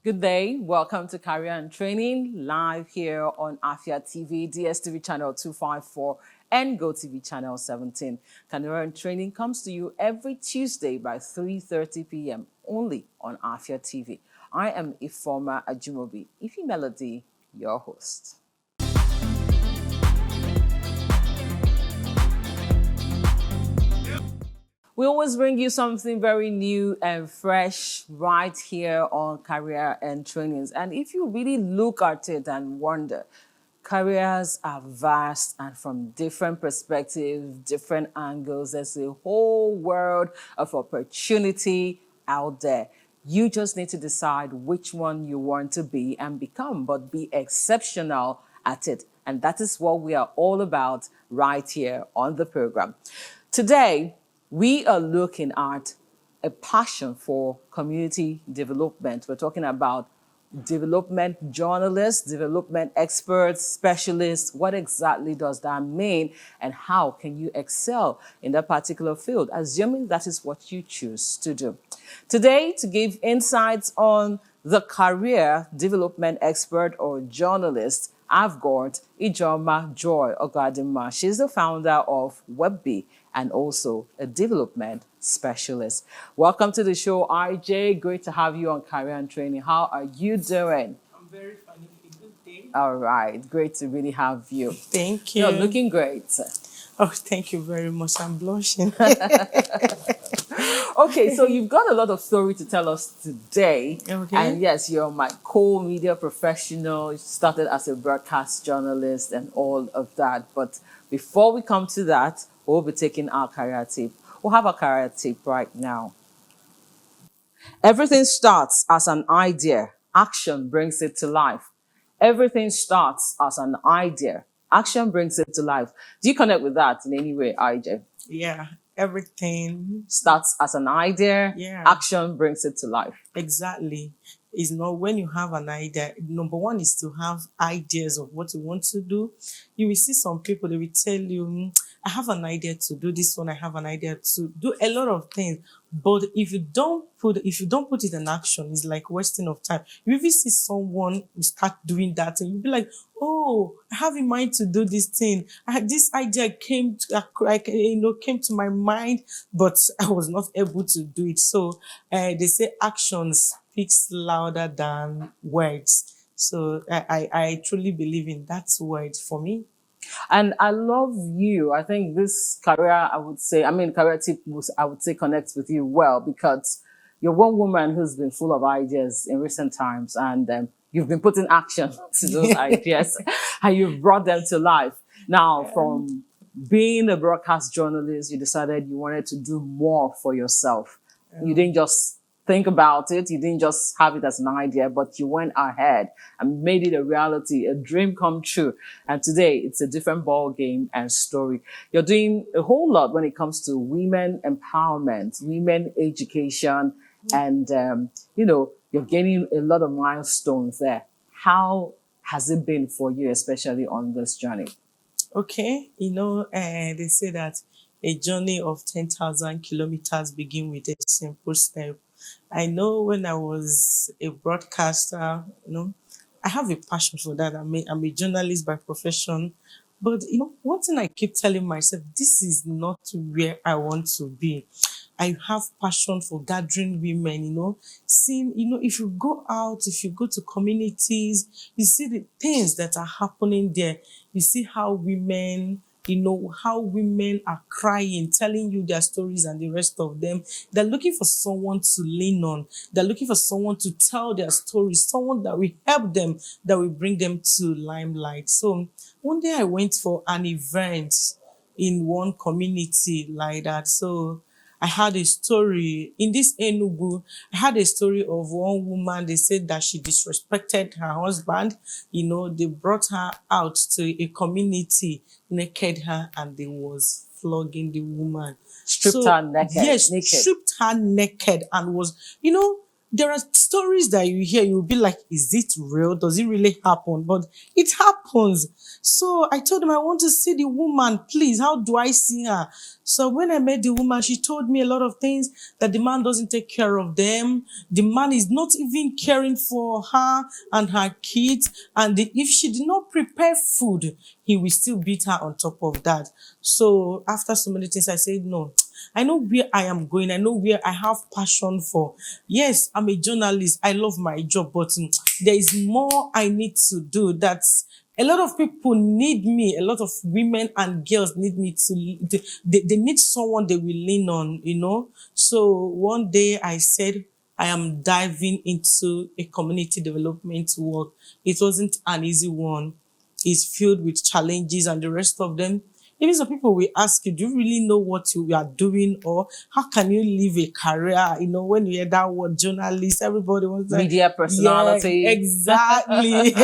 Good day. Welcome to Career and Training, live here on Afia TV, DSTV channel 254, and GoTV channel 17. Career and Training comes to you every Tuesday by 3:30 p.m. only on Afia TV. I am Ifoma Ajumobi, Ifi Melody, your host. We always bring you something very new and fresh right here on Career and Trainings. And if you really look at it and wonder, careers are vast and from different perspectives, different angles. There's a whole world of opportunity out there. You just need to decide which one you want to be and become, but be exceptional at it. And that is what we are all about right here on the program. Today, we are looking at a passion for community development. We're talking about development journalists, development experts, specialists. What exactly does that mean? And how can you excel in that particular field, assuming that is what you choose to do? Today, to give insights on the career development expert or journalist, I've got Ijoma Joy Ogadima. She's the founder of WebBee and also a development specialist. Welcome to the show, IJ. Great to have you on Career and Training. How are you doing? I'm very funny. Good day. All right. Great to really have you. Thank you. You're looking great. Oh, thank you very much. I'm blushing. Okay, so you've got a lot of story to tell us today. Okay. And yes, you're my co-media professional. You started as a broadcast journalist and all of that. But before we come to that, we'll be taking our career tip. We'll have a career tip right now. Everything starts as an idea. Action brings it to life. Everything starts as an idea. Action brings it to life. Do you connect with that in any way, IJ? Yeah, everything Starts as an idea. Yeah. Action brings it to life. exactly is not when you have an idea. Number one is to have ideas of what you want to do. You will see some people, they will tell you, I have an idea to do this one, I have an idea to do a lot of things. But if you don't put it in action, it's like wasting of time. You even see someone start doing that and you'll be like, oh, I have in mind to do this thing. This idea came to my mind, but I was not able to do it. So they say actions speaks louder than words. So I truly believe in that word for me. And I love you. I think this career, career tip, I would say connects with you well because you're one woman who's been full of ideas in recent times and you've been putting action to those ideas and you've brought them to life. Now, from being a broadcast journalist, you decided you wanted to do more for yourself. You didn't just think about it. You didn't just have it as an idea, but you went ahead and made it a reality, a dream come true. And today it's a different ball game and story. You're doing a whole lot when it comes to women empowerment, women education, and, you're gaining a lot of milestones there. How has it been for you, especially on this journey? Okay, they say that a journey of 10,000 kilometers begin with a simple step. I know when I was a broadcaster, I have a passion for that. I'm a journalist by profession. But, one thing I keep telling myself, this is not where I want to be. I have passion for gathering women, seeing, if you go out, if you go to communities, you see the things that are happening there. You see how women are crying, telling you their stories and the rest of them. They're looking for someone to lean on. They're looking for someone to tell their stories, someone that will help them, that will bring them to limelight. So one day I went for an event in one community like that. So I had a story in this Enugu. I had a story of one woman. They said that she disrespected her husband. They brought her out to a community, naked her, and they was flogging the woman. Stripped her naked. Yes, naked. stripped her naked and was, there are stories that you hear, you'll be like, is it real? Does it really happen? But it happens. So I told him, I want to see the woman, please. How do I see her? So when I met the woman, she told me a lot of things, that the man doesn't take care of them. The man is not even caring for her and her kids. And if she did not prepare food, he will still beat her on top of that. So after so many things, I said, no, I know where I am going. I know where I have passion for. Yes, I'm a journalist. I love my job, but there is more I need to do. That's a lot of people need me. A lot of women and girls need me they need someone they will lean on, you know. So one day I said, I am diving into a community development work. It wasn't an easy one. It's filled with challenges and the rest of them. Even some people will ask you, do you really know what you are doing, or how can you live a career? You know, when you hear that word journalist, everybody wants to Media personality. Yeah, exactly.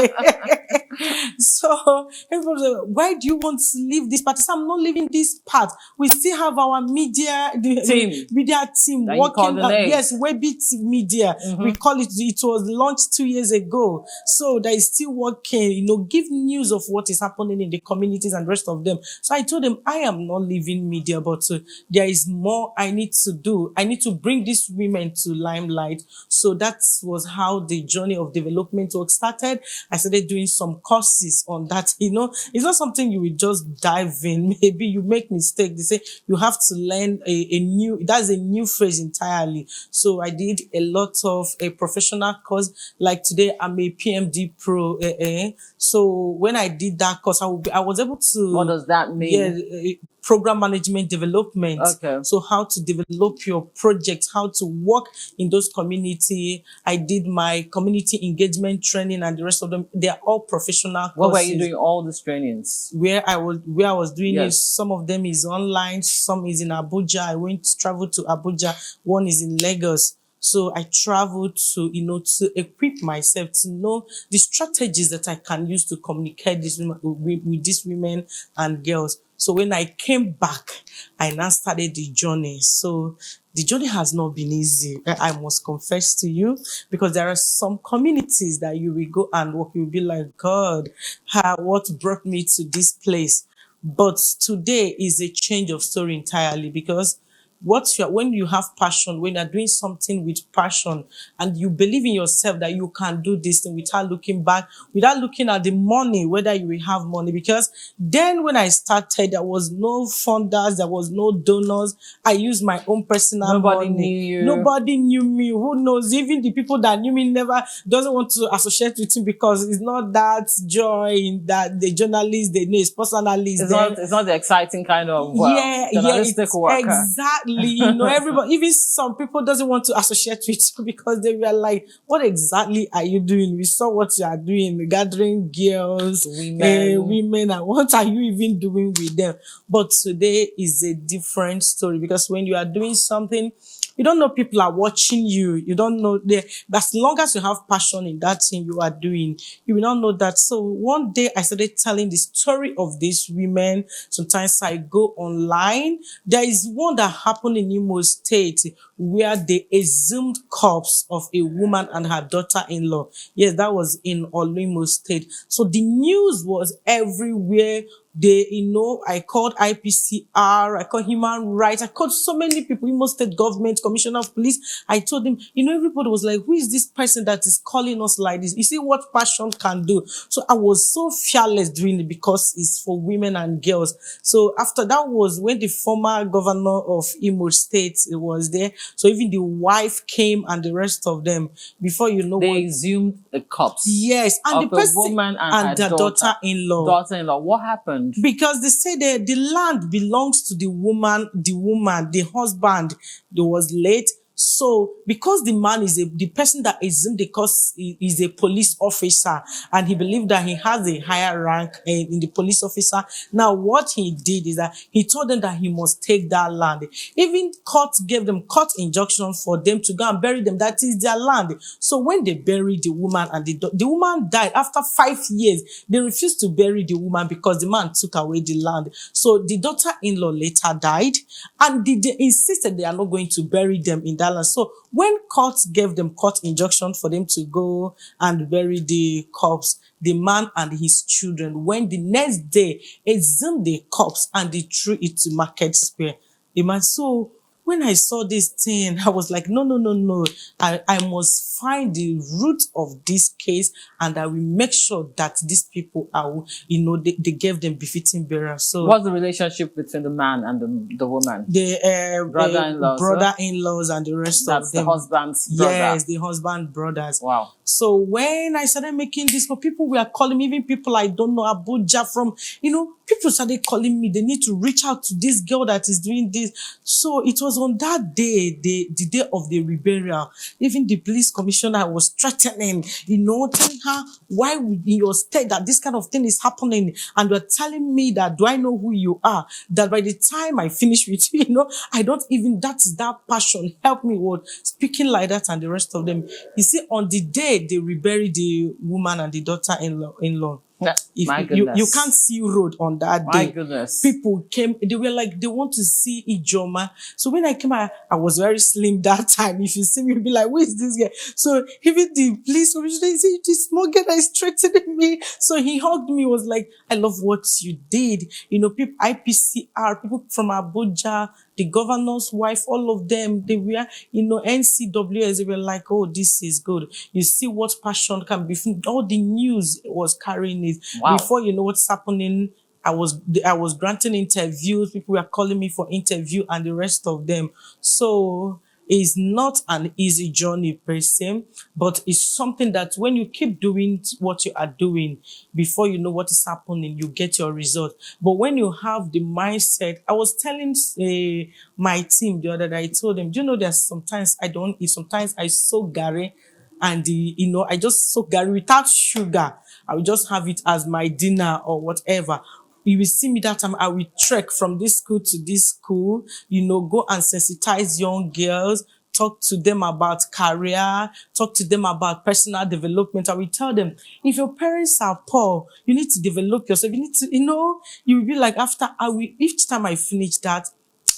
So everybody, why do you want to leave this part? So I'm not leaving this part. We still have our media Team. media team That you working. coordinate. Yes, Webit Media. We call it. It was launched 2 years ago, so that is still working. You know, give news of what is happening in the communities and the rest of them. So I told them, I am not leaving media, but there is more I need to do. I need to bring these women to limelight. So that was how the journey of development work started. I started doing some courses on that. You know, it's not something you will just dive in. Maybe you make mistake. They say you have to learn that's a new phrase entirely. So I did a lot of a professional course. Like today, I'm a PMD Pro. So when I did that course, I was able to. What does that mean? Yeah, program management development. Okay. So how to develop your project, how to work in those community. I did my community engagement training and the rest of them. They are all professional courses. What were you doing all these trainings? Where I was doing Yes. it, some of them is online, some is in Abuja. I traveled to Abuja. One is in Lagos. So I traveled to, you know, to equip myself to know the strategies that I can use to communicate with these women and girls. So when I came back, I now started the journey. So the journey has not been easy, I must confess to you, because there are some communities that you will go and work, you'll be like, God, what brought me to this place? But today is a change of story entirely, because when you have passion, when you're doing something with passion and you believe in yourself that you can do this thing without looking back, without looking at the money, whether you will have money. Because then when I started, there was no funders, there was no donors. I used my own personal Nobody money. knew you. Nobody knew me. Who knows? Even the people that knew me never doesn't want to associate with me, because it's not that joy in that the journalist they know is personalist. It's not the exciting kind of journalistic work. Exactly. You know, everybody, even some people doesn't want to associate with you because they were like, what exactly are you doing? We saw what you are doing, gathering girls, women, and what are you even doing with them? But today is a different story, because when you are doing something, you don't know people are watching you. You don't know as long as you have passion in that thing you are doing, you will not know that. So one day I started telling the story of these women. Sometimes I go online. There is one that happened in Imo State where they exhumed corpse of a woman and her daughter-in-law. Yes, that was in Imo State. So the news was everywhere. I called IPCR, I called human rights, I called so many people, Imo State government, commissioner of police. I told them, everybody was like, who is this person that is calling us like this? You see what passion can do. So I was so fearless doing it, because it's for women and girls. So after that was when the former governor of Imo State was there. So even the wife came and the rest of them, before you know, they exhumed a corpse. Yes, and of the person a woman and her daughter-in-law. Daughter-in-law. What happened? Because they say that the land belongs to the woman, the husband that was late. So because the man is the person that exhumed the corpse is a police officer, and he believed that he has a higher rank in the police officer. Now what he did is that he told them that he must take that land. Even court gave them court injunction for them to go and bury them. That is their land. So when they buried the woman, and the woman died after 5 years, they refused to bury the woman because the man took away the land. So the daughter-in-law later died, and they insisted they are not going to bury them in that balance. So when court gave them court injunction for them to go and bury the corpse, the man and his children, when the next day exhumed the corpse and they threw it to Market Square. The man, so when I saw this thing, I was like, no, no, no, no. I must find the root of this case, and I will make sure that these people are, they gave them befitting burial. So what's the relationship between the man and the woman? The brother-in-laws, brother-in-laws and the rest That's of them. the husband's brother. Yes, the husband brothers. Wow. So when I started making this, people were calling me, even people I don't know, Abuja from, people started calling me. They need to reach out to this girl that is doing this. So it was on that day, the day of the reburial, even the police commissioner was threatening, telling her why in your state that this kind of thing is happening. And you're telling me that, do I know who you are? That by the time I finish with you, I don't even, that's that passion. Help me with speaking like that and the rest of them. You see, on the day they reburied the woman and the daughter-in-law, my goodness. You can't see road on that day. My goodness. People came, they were like, they want to see Ijoma. So when I came, I was very slim that time. If you see me, you'll be like, who is this guy? So even the police commissioner, he said, this small guy that is threatening me. So he hugged me, was like, I love what you did. People, IPCR, people from Abuja, the governor's wife, all of them, they were, NCWS, they were like, oh, this is good. You see what passion can be. All the news was carrying it. Wow. Before you know what's happening, I was granting interviews. People were calling me for interview and the rest of them. So it's not an easy journey per se, but it's something that when you keep doing what you are doing, before you know what is happening, you get your result. But when you have the mindset, I was telling my team the other day, I told them, do you know there's sometimes I don't eat, sometimes I soak Gary and I just soak Gary without sugar. I will just have it as my dinner or whatever. You will see me that time, I will trek from this school to this school, go and sensitize young girls, talk to them about career, talk to them about personal development. I will tell them, if your parents are poor, you need to develop yourself. You need to, you will be like, each time I finish that,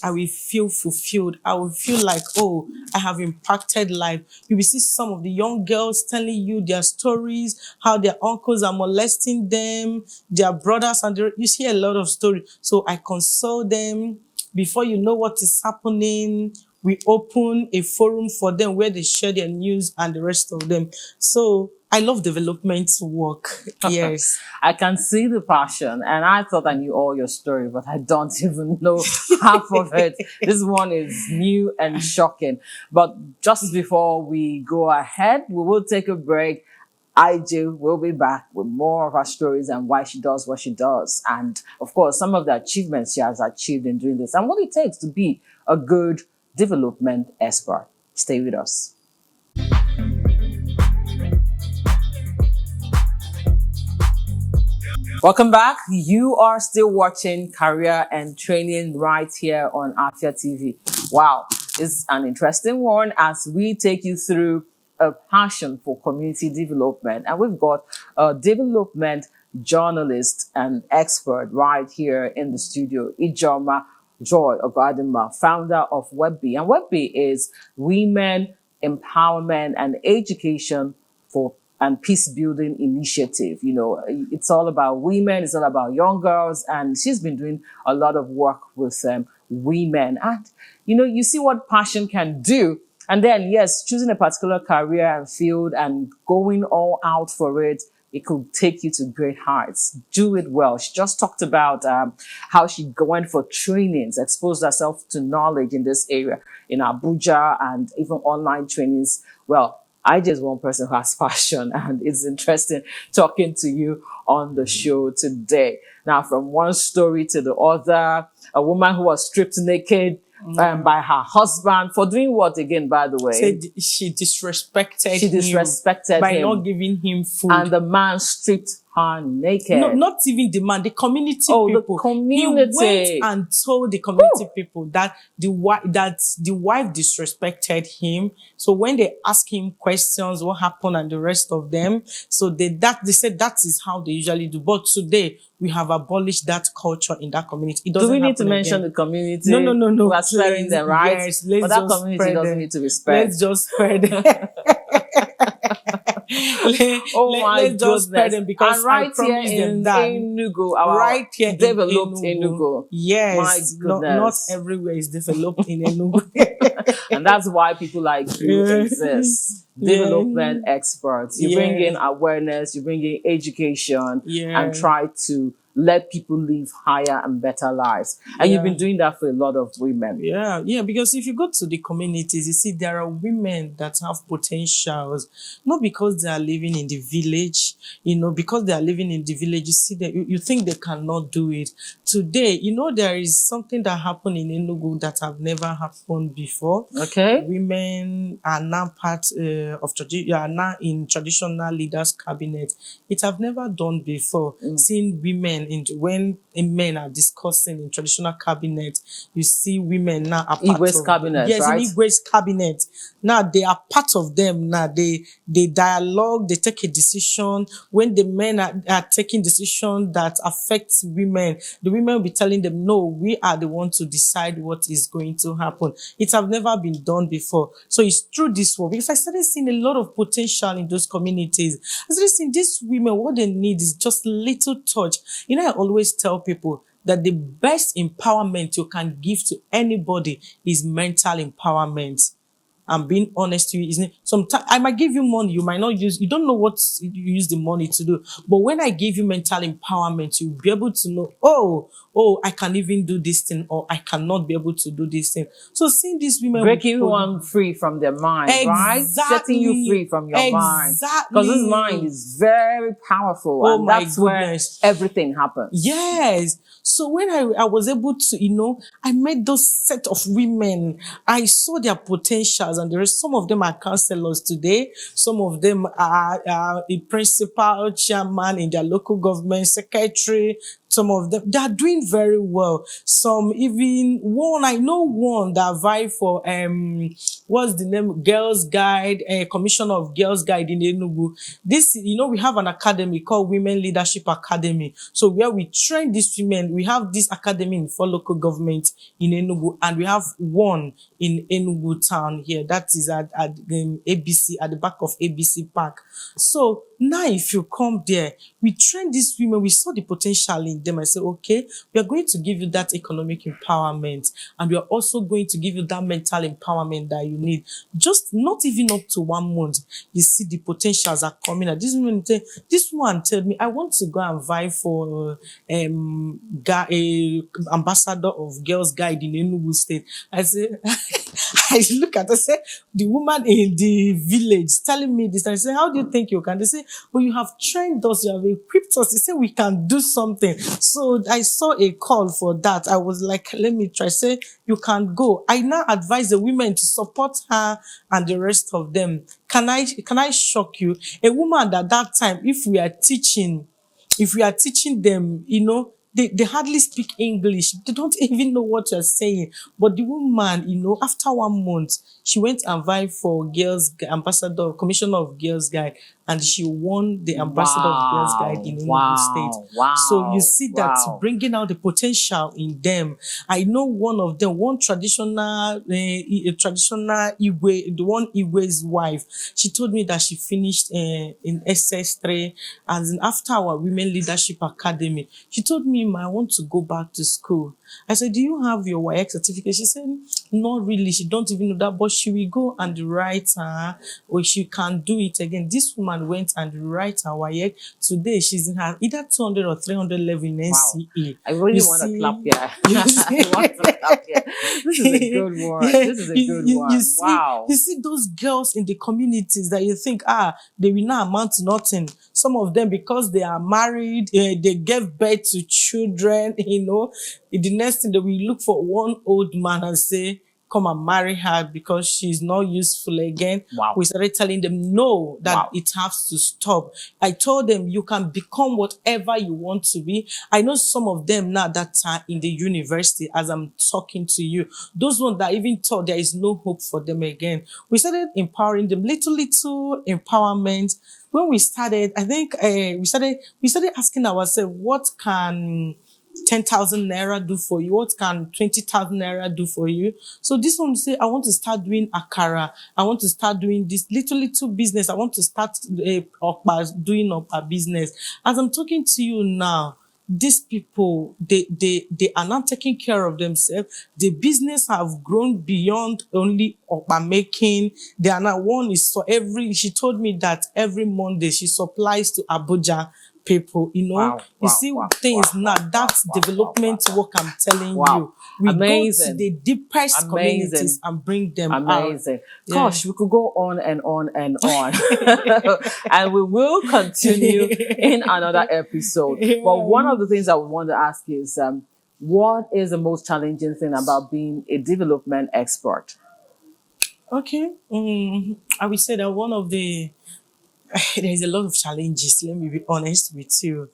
I will feel fulfilled. I will feel like, oh, I have impacted life. You will see some of the young girls telling you their stories, how their uncles are molesting them, their brothers, and you see a lot of stories. So I console them. Before you know what is happening, we open a forum for them where they share their news and the rest of them. So I love development work. Yes. I can see the passion, and I thought I knew all your story, but I don't even know half of it. This one is new and shocking. But just before we go ahead, we will take a break. IJ will be back with more of her stories and why she does what she does. And of course, some of the achievements she has achieved in doing this and what it takes to be a good development expert. Stay with us. Welcome back. You are still watching Career and Training right here on Afia TV. Wow, it's an interesting one as we take you through a passion for community development. And we've got a development journalist and expert right here in the studio, Ijoma Joy Ogadima, founder of WebBe. And WebBe is Women Empowerment and Education for and Peace Building Initiative. It's all about women, it's all about young girls, and she's been doing a lot of work with women. And, you see what passion can do. And then, yes, choosing a particular career and field and going all out for it, it could take you to great heights. Do it well. She just talked about how she went for trainings, exposed herself to knowledge in this area in Abuja and even online trainings. Well, I just one person who has passion, and it's interesting talking to you on the show today. Now, from one story to the other, a woman who was stripped naked by her husband for doing what again, by the way? She disrespected him by not giving him food. And the man stripped her naked. No, not even the man, the community Oh, the people. community. He went and told the community people that the wife disrespected him. So when they ask him questions, what happened and the rest of them, so they said that is how they usually do. But today we have abolished that culture in that community. It doesn't Do we need to happen mention again. the community? No. We are sparing Please. them, right? Yes, let's but that just community spread doesn't them. need to be spared. Let's just spread them. Let's just spread them because and right I promise here them in that Enugu, our right here developed in Enugu. Yes, My not goodness. everywhere is developed in Enugu. And that's why people like you exist. Development experts. You bring in awareness, you bring in education, and try to let people live higher and better lives. And you've been doing that for a lot of women. Yeah, because if you go to the communities, you see there are women that have potentials, not because they are living in the village, because they are living in the village, you see that you think they cannot do it. Today, there is something that happened in Enugu that have never happened before. Okay. Women are now part are now in traditional leaders' cabinet. It have never done before. Seeing women when men are discussing in traditional cabinet, you see women now are part Igwe's of cabinet, yes, right? in Igwe's cabinet. Now they are part of them. Now they dialogue, they take a decision. When the men are taking decision that affects women, the women will be telling them, no, we are the ones to decide what is going to happen. It have never been done before. So it's through this work. Because I started seeing a lot of potential in those communities. I started seeing these women, what they need is just little touch. I always tell people that the best empowerment you can give to anybody is mental empowerment. I'm being honest to you, isn't it? Sometimes I might give you money, you might not you don't know what you use the money to do. But when I give you mental empowerment, you'll be able to know, oh, I can even do this thing, or I cannot be able to do this thing. So seeing these women breaking you free from their mind, right? Setting you free from your mind. Because this mind is very powerful, and that's where everything happens. Yes. So when I was able to, I met those set of women. I saw their potentials, and some of them are counselors today. Some of them are a principal, chairman in their local government, secretary. Some of them, they are doing very well. Some even I know one that vied for, what's the name? Girls Guide, Commissioner of Girls Guide in Enugu. This, we have an academy called Women Leadership Academy. So where we train these women, we have this academy in 4 local governments in Enugu, and we have one in Enugu town here. That is at ABC, at the back of ABC Park. So now if you come there, we train these women, we saw the potential in them. I say, okay, we are going to give you that economic empowerment, and we are also going to give you that mental empowerment that you need. Just not even up to 1 month, you see the potentials are coming out. This one told me, I want to go and vie for ambassador of Girls Guide in Enugu State. I say, I look at her, I say, the woman in the village telling me this, and I say, how do you think you can? They say, well, you have trained us, you have equipped us. They say, we can do something. So I saw a call for that. I was like, let me try. Say, you can go. I now advise the women to support her and the rest of them. Can I shock you? A woman at that time, if we are teaching them, they hardly speak English. They don't even know what you're saying. But the woman, after 1 month, she went and vied for Commissioner of Girls Guide, and she won the ambassador of Girls Guide in Enugu State. Wow. So you see that bringing out the potential in them. I know one of them, one traditional Igwe, the one Igwe's wife. She told me that she finished in SS3, and after our Women Leadership Academy, she told me, I want to go back to school. I said, do you have your WAEC certificate? She said, not really. She don't even know that, but she will go and write her, or she can do it again. This woman went and write her WAEC. Today, she's in her either 200 or 300 level in NCE. I really want to clap here. I want to clap here. This is a good one. This is a good one. You see those girls in the communities that you think, they will not amount to nothing. Some of them, because they are married, they gave birth to children, the next thing that we look for one old man and say, come and marry her because she's not useful again. Wow. We started telling them no, that Wow. it has to stop. I told them you can become whatever you want to be. I know some of them now that are in the university as I'm talking to you. Those ones that even thought there is no hope for them again. We started empowering them, little empowerment. When we started, I think we started asking ourselves, what can 10,000 naira do for you? What can 20,000 naira do for you? So this one say, I want to start doing akara. I want to start doing this little business. I want to start doing a business. As I'm talking to you now, these people, they are not taking care of themselves. The business have grown beyond only okpa making. They are now one is so she told me that every Monday she supplies to Abuja people, you see things now, that's development work I'm telling you. We Amazing. go to the deepest communities and bring them Amazing. out. Gosh, we could go on and on and on. And we will continue in another episode. But one of the things I would want to ask is, what is the most challenging thing about being a development expert? Okay. I would say that one of the there's a lot of challenges, let me be honest with you,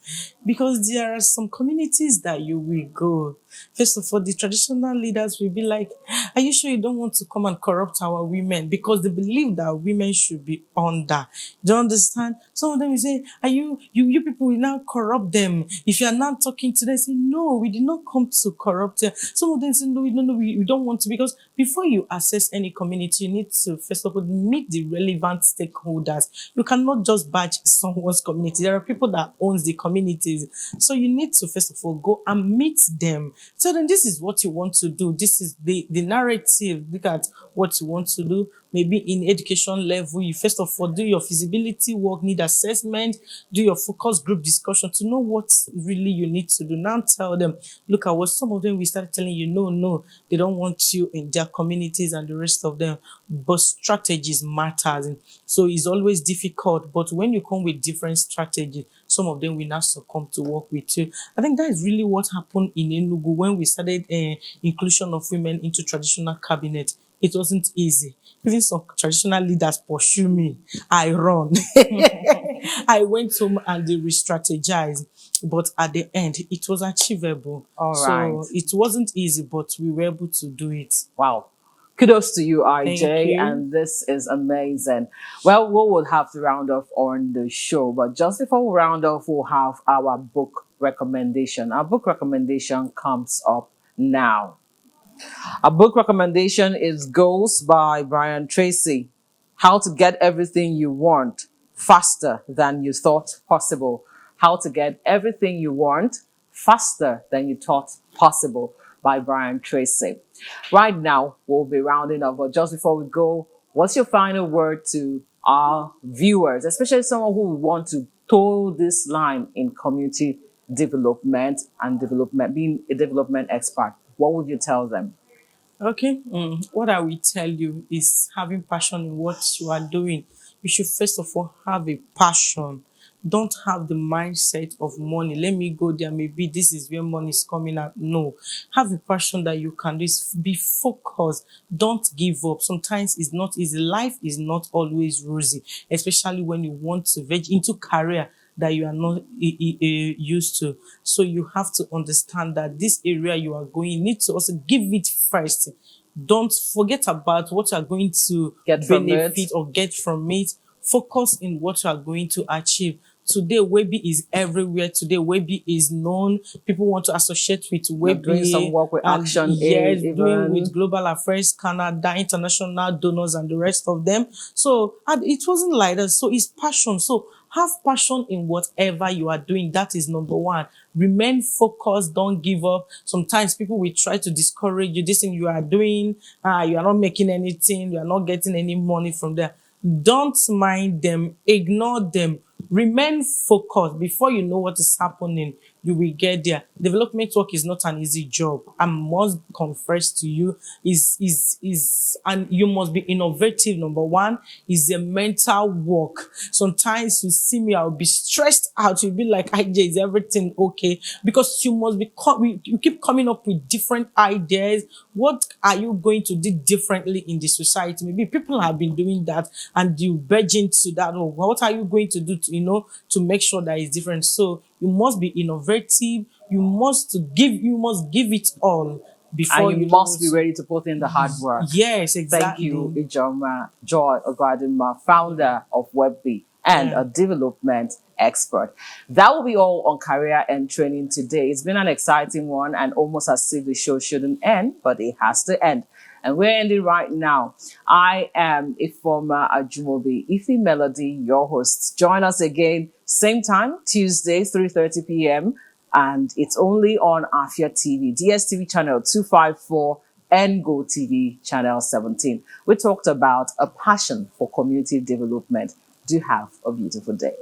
because there are some communities that you will go. First of all, the traditional leaders will be like, are you sure you don't want to come and corrupt our women? Because they believe that women should be under. Do you understand? Some of them will say, are you people will now corrupt them. If you are not talking to them, say, no, we did not come to corrupt them. Some of them say, no, we don't want to, because before you assess any community, you need to first of all meet the relevant stakeholders. You cannot just badge someone's community. There are people that owns the communities. So you need to first of all go and meet them. So then this is what you want to do. This is the narrative. Look at what you want to do. Maybe in education level, you first of all do your feasibility work, need assessment, do your focus group discussion to know what really you need to do. Now tell them, look at what some of them we start telling you, no, they don't want you in their communities and the rest of them. But strategies matters. And so it's always difficult. But when you come with different strategies, some of them will not succumb to work with you. I think that is really what happened in Enugu when we started inclusion of women into traditional cabinet. It wasn't easy. Even some traditional leaders pursue me. I run. I went home and they re-strategized. But at the end, it was achievable. All right. So it wasn't easy, but we were able to do it. Wow. Kudos to you, RJ, Thank you. and this is amazing. Well, we will have to round off on the show, but just before we round off, we'll have our book recommendation. Our book recommendation comes up now. Our book recommendation is Goals by Brian Tracy. How to get everything you want faster than you thought possible. How to get everything you want faster than you thought possible by Brian Tracy. Right now, we'll be rounding up, but just before we go, what's your final word to our viewers, especially someone who would want to toe this line in community development and being a development expert? What would you tell them? Okay. What I will tell you is having passion in what you are doing. You should first of all have a passion. Don't have the mindset of money. Let me go there. Maybe this is where money is coming out. No. Have a passion that you can do. Be focused. Don't give up. Sometimes it's not easy. Life is not always rosy, especially when you want to venture into career that you are not used to. So you have to understand that this area you are going, you need to also give it first. Don't forget about what you are going to benefit or get from it. Focus in what you are going to achieve. Today, Webi is everywhere. Today, Webi is known. People want to associate with Webi. Doing some work with Action Yes, Aid, doing with Global Affairs Canada, international donors, and the rest of them. So it wasn't like that. So it's passion. So have passion in whatever you are doing. That is number one. Remain focused. Don't give up. Sometimes people will try to discourage you. This thing you are doing, you are not making anything. You are not getting any money from there. Don't mind them. Ignore them. Remain focused. Before you know what is happening, you will get there. Development work is not an easy job. I must confess to you, and you must be innovative. Number one is a mental work. Sometimes you see me, I'll be stressed out. You'll be like, IJ, is everything okay? Because you must be, you keep coming up with different ideas. What are you going to do differently in the society? Maybe people have been doing that and you budge into that. Or what are you going to do to, to make sure that it's different? So you must be innovative. You must give it all before And you must be ready to put in the hard work. Yes, Thank exactly. you, Ijoma Joy Ogadima, founder of WebBee and Yeah. a development expert. That will be all on career and training today. It's been an exciting one and almost as if the show shouldn't end, but it has to end. And we're ending right now. I am Ifoma Ajumobi, Ifi Melody, your host. Join us again, same time, Tuesday, 3:30 p.m. And it's only on Afia TV, DSTV channel 254 and Go TV channel 17. We talked about a passion for community development. Do have a beautiful day.